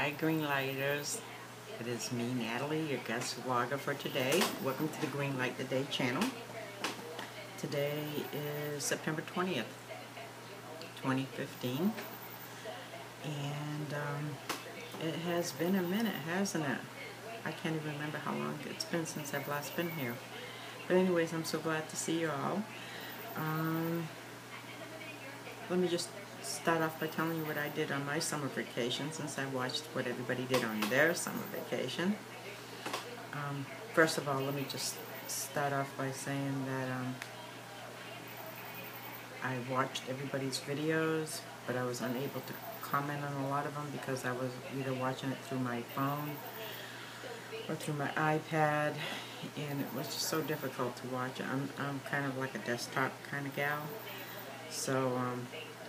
Hi Greenlighters, it is me Natalie, your guest vlogger for today. Welcome to the Greenlight the Day channel. Today is September 20th, 2015, and it has been a minute, hasn't it? I can't even remember how long it's been since I've last been here. But anyways, I'm so glad to see you all. Let me just start off by telling you what I did on my summer vacation, since I watched what everybody did on their summer vacation. First of all, let me just start off by saying that I watched everybody's videos, but I was unable to comment on a lot of them because I was either watching it through my phone or through my iPad, and it was just so difficult to watch. I'm kind of like a desktop kind of gal, so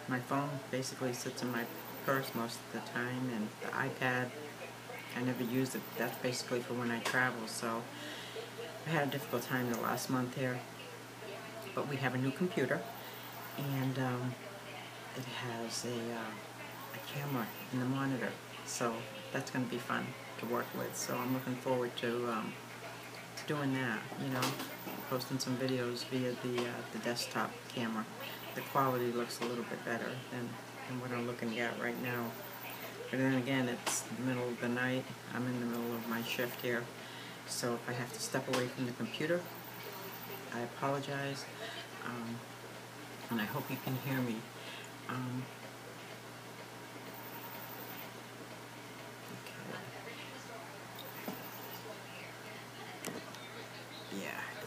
my phone basically sits in my purse most of the time, and the iPad, I never use it. That's basically for when I travel, so I had a difficult time the last month here. But we have a new computer, and it has a camera in the monitor, so that's going to be fun to work with. So I'm looking forward to doing that, you know, posting some videos via the desktop camera. The quality looks a little bit better than what I'm looking at right now. But then again, it's the middle of the night. I'm in the middle of my shift here, so if I have to step away from the computer, I apologize, and I hope you can hear me.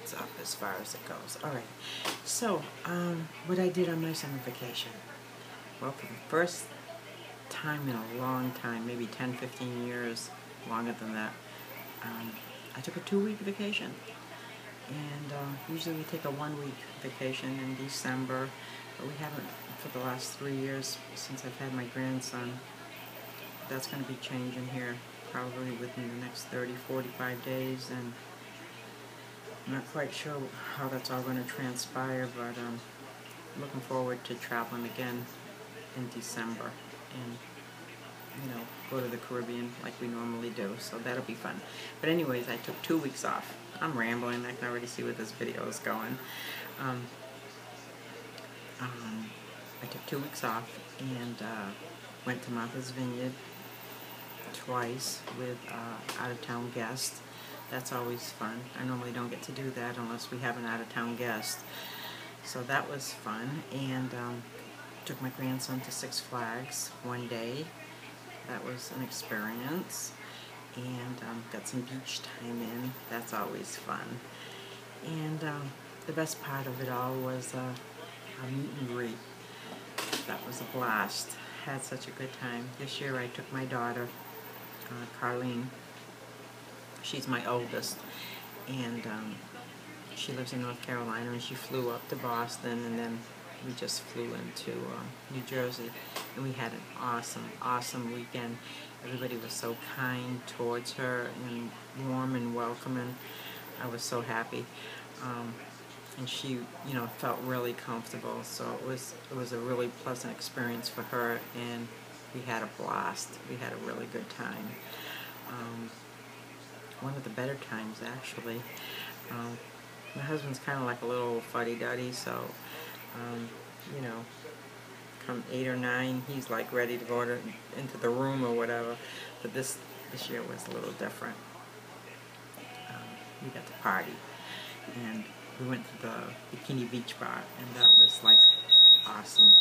It's up as far as it goes. Alright, so what I did on my summer vacation. Well, for the first time in a long time, maybe 10-15 years, longer than that, I took a 2-week vacation. And usually we take a 1-week vacation in December, but we haven't for the last 3 years since I've had my grandson. That's going to be changing here probably within the next 30-45 days, and I'm not quite sure how that's all going to transpire, but I'm looking forward to traveling again in December and, you know, go to the Caribbean like we normally do, so that'll be fun. But anyways, I took 2 weeks off. I'm rambling. I can already see where this video is going. I took 2 weeks off and went to Martha's Vineyard twice with out-of-town guests. That's always fun. I normally don't get to do that unless we have an out-of-town guest. So that was fun, and took my grandson to Six Flags one day. That was an experience, and got some beach time in. That's always fun. And the best part of it all was a meet and greet. That was a blast. Had such a good time. This year I took my daughter, Carlene. She's my oldest, and she lives in North Carolina, and she flew up to Boston, and then we just flew into New Jersey, and we had an awesome weekend. Everybody was so kind towards her and warm and welcoming. I was so happy, and she, you know, felt really comfortable. So it was a really pleasant experience for her, and we had a blast. We had a really good time. One of the better times, actually. My husband's kind of like a little fuddy-duddy, so, you know, come 8 or 9, he's like ready to go into the room or whatever. But this year was a little different. We got to party, and we went to the Bikini Beach Bar, and that was like awesome.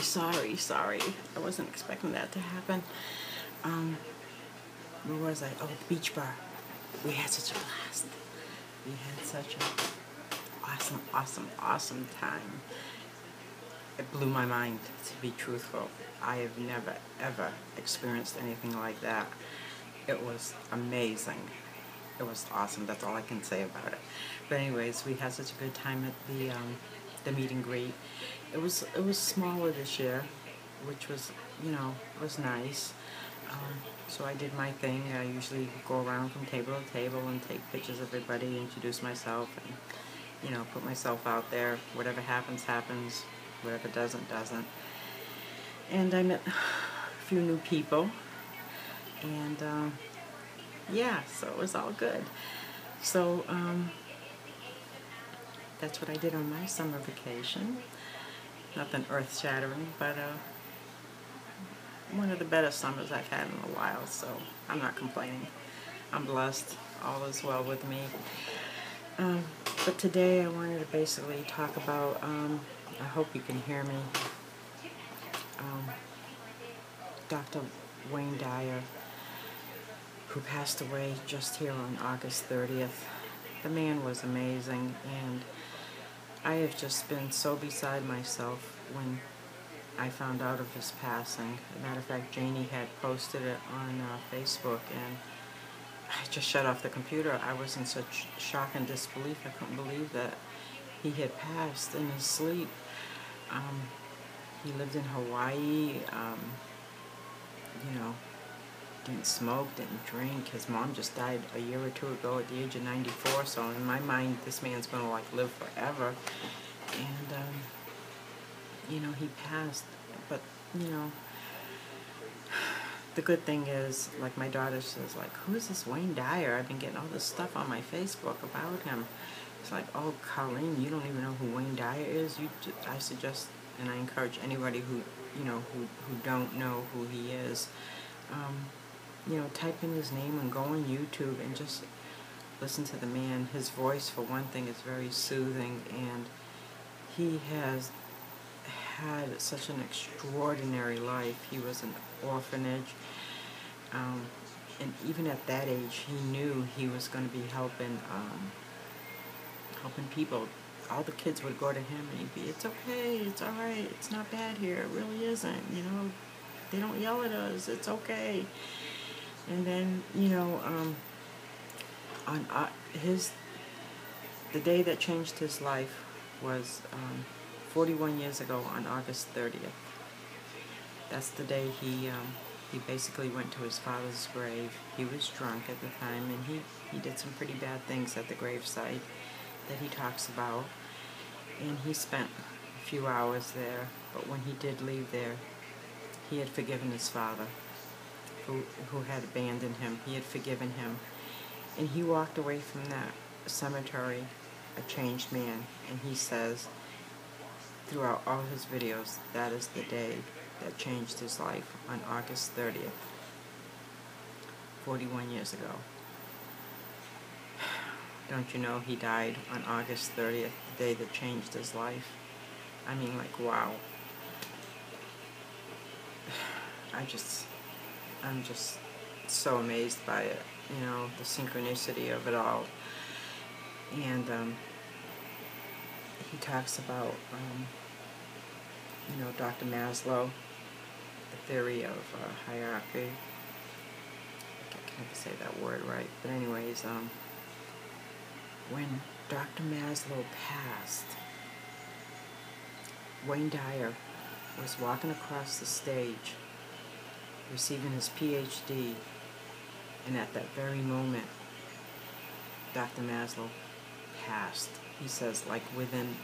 Sorry. I wasn't expecting that to happen. Where was I? Oh, the beach bar. We had such a blast. We had such an awesome time. It blew my mind, to be truthful. I have never, ever experienced anything like that. It was amazing. It was awesome. That's all I can say about it. But anyways, we had such a good time at the meet and greet. It was smaller this year, which was, was nice. So I did my thing. I usually go around from table to table and take pictures of everybody, introduce myself, and put myself out there. Whatever happens, happens. Whatever doesn't. And I met a few new people, and so it was all good. So that's what I did on my summer vacation. Nothing earth-shattering, but one of the better summers I've had in a while, so I'm not complaining. I'm blessed. All is well with me. But today I wanted to basically talk about, I hope you can hear me, Dr. Wayne Dyer, who passed away just here on August 30th. The man was amazing, and I have just been so beside myself when I found out of his passing. As a matter of fact, Janie had posted it on Facebook, and I just shut off the computer. I was in such shock and disbelief. I couldn't believe that he had passed in his sleep. He lived in Hawaii, didn't smoke, didn't drink. His mom just died a year or two ago at the age of 94, so in my mind, this man's going to live forever. And, he passed, but, the good thing is, like my daughter says, who is this Wayne Dyer? I've been getting all this stuff on my Facebook about him. It's like, oh, Colleen, you don't even know who Wayne Dyer is? I suggest, and I encourage anybody who don't know who he is, type in his name and go on YouTube and just listen to the man. His voice, for one thing, is very soothing, and he has had such an extraordinary life. He was an orphanage, and even at that age, he knew he was going to be helping people. All the kids would go to him, and he'd be, it's okay, it's all right, it's not bad here, it really isn't, they don't yell at us, it's okay. And then, on the day that changed his life was 41 years ago on August 30th. That's the day he basically went to his father's grave. He was drunk at the time, and he did some pretty bad things at the gravesite that he talks about. And he spent a few hours there, but when he did leave there, he had forgiven his father, who had abandoned him. He had forgiven him. And he walked away from that cemetery a changed man. And he says, throughout all his videos, that is the day that changed his life, on August 30th, 41 years ago. Don't you know he died on August 30th, the day that changed his life? I mean, wow. I'm just so amazed by it, the synchronicity of it all. And he talks about, Dr. Maslow, the theory of hierarchy. I can't say that word right, but anyways, when Dr. Maslow passed, Wayne Dyer was walking across the stage, receiving his PhD, and at that very moment, Dr. Maslow passed. He says, within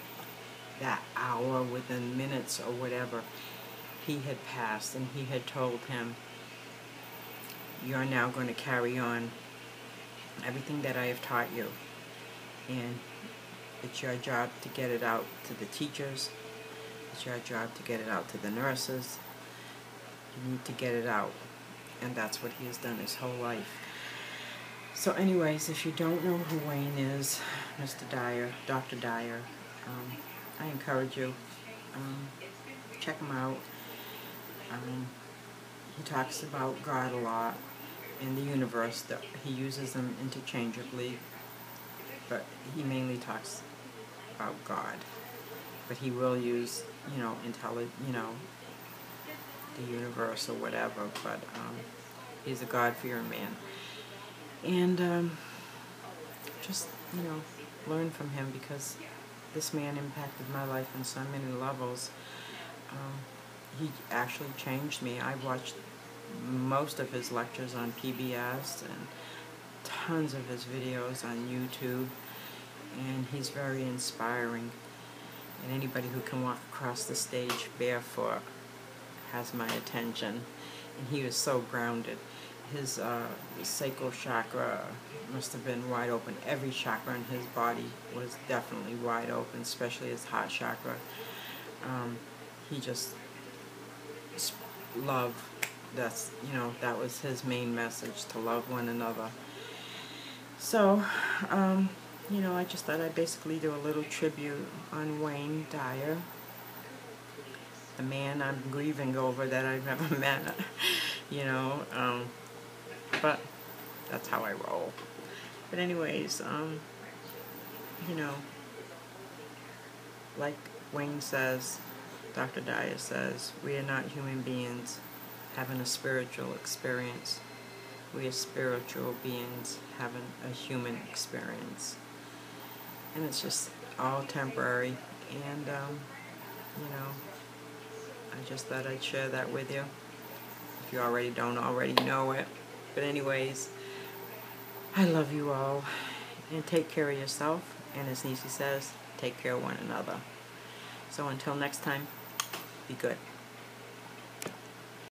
that hour, within minutes or whatever, he had passed, and he had told him, you're now going to carry on everything that I have taught you, and it's your job to get it out to the teachers, it's your job to get it out to the nurses. You need to get it out, and that's what he has done his whole life. So anyways, if you don't know who Wayne is, Mr. Dyer, Dr. Dyer, I encourage you, check him out. He talks about God a lot in the universe. That he uses them interchangeably, but he mainly talks about God. But he will use, the universe or whatever. But he's a God-fearing man, and just learn from him, because this man impacted my life on so many levels. He actually changed me. I watched most of his lectures on PBS and tons of his videos on YouTube, and he's very inspiring. And anybody who can walk across the stage barefoot has my attention. And he was so grounded. His sacral chakra must have been wide open. Every chakra in his body was definitely wide open, especially his heart chakra. He just love. That was his main message, to love one another. So, I just thought I'd basically do a little tribute on Wayne Dyer, the man I'm grieving over that I've never met, but that's how I roll. But anyways, like Wayne says, Dr. Dyer says, we are not human beings having a spiritual experience. We are spiritual beings having a human experience. And it's just all temporary. And, I just thought I'd share that with you, if you don't already know it. But anyways, I love you all. And take care of yourself. And as Nisi says, take care of one another. So until next time, be good.